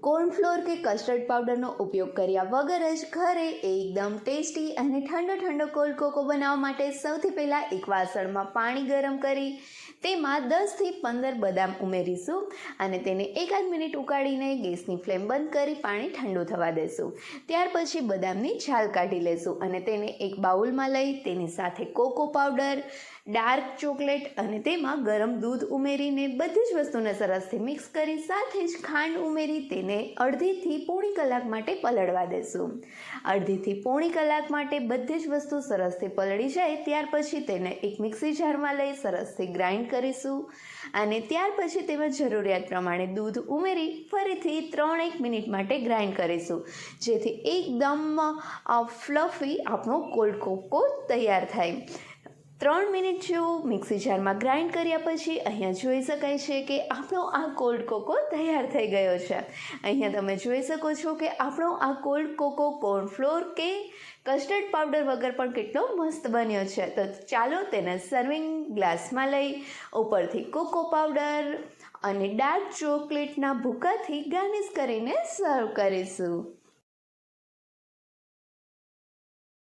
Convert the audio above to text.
Cornflour કે custard પાવડરનો ઉપયોગ કર્યા વગર જ ઘરે એકદમ ટેસ્ટી અને ઠંડો કોલ્ડ કોકો બનાવવા માટે સૌથી પહેલાં એક વાસણમાં પાણી ગરમ કરી તેમાં 10થી 15 બદામ ઉમેરીશું અને તેને એકાદ મિનિટ ઉકાળીને ગેસની ફ્લેમ બંધ કરી પાણી ઠંડુ થવા દેશું. ત્યાર પછી બદામની છાલ કાઢી લેશું અને તેને એક બાઉલમાં લઈ તેની સાથે કોકો પાવડર, ડાર્ક ચોકલેટ અને તેમાં ગરમ દૂધ ઉમેરીને બધી જ વસ્તુને સરસથી મિક્સ કરી સાથે જ ખાંડ ઉમેરી તેને અડધીથી પોણી કલાક માટે પલળવા દેશું. અડધીથી પોણી કલાક માટે બધી જ વસ્તુ સરસથી પલળી જાય ત્યાર પછી તેને એક મિક્સી જારમાં લઈ સરસથી ગ્રાઇન્ડ કરીશું અને ત્યાર પછી તેમાં જરૂરિયાત પ્રમાણે દૂધ ઉમેરી ફરીથી 3-1 મિનિટ માટે ગ્રાઇન્ડ કરીશું, જેથી એકદમ ફ્લફી આપણો કોલ્ડ કોકો તૈયાર થાય. 3 મિનિટ જેવું મિક્સી જારમાં ગ્રાઇન્ડ કર્યા પછી અહીંયા જોઈ શકાય છે કે આપણો આ કોલ્ડ કોકો તૈયાર થઈ ગયો છે. અહીંયા તમે જોઈ શકો છો કે આપણો આ કોલ્ડ કોકો કોર્નફ્લોર કે કસ્ટર્ડ પાવડર વગર પણ કેટલો મસ્ત બન્યો છે. તો ચાલો તેને સર્વિંગ ગ્લાસમાં લઈ ઉપરથી કોકો પાવડર અને ડાર્ક ચોકલેટના ભૂકાથી ગાર્નિશ કરીને સર્વ કરીશું.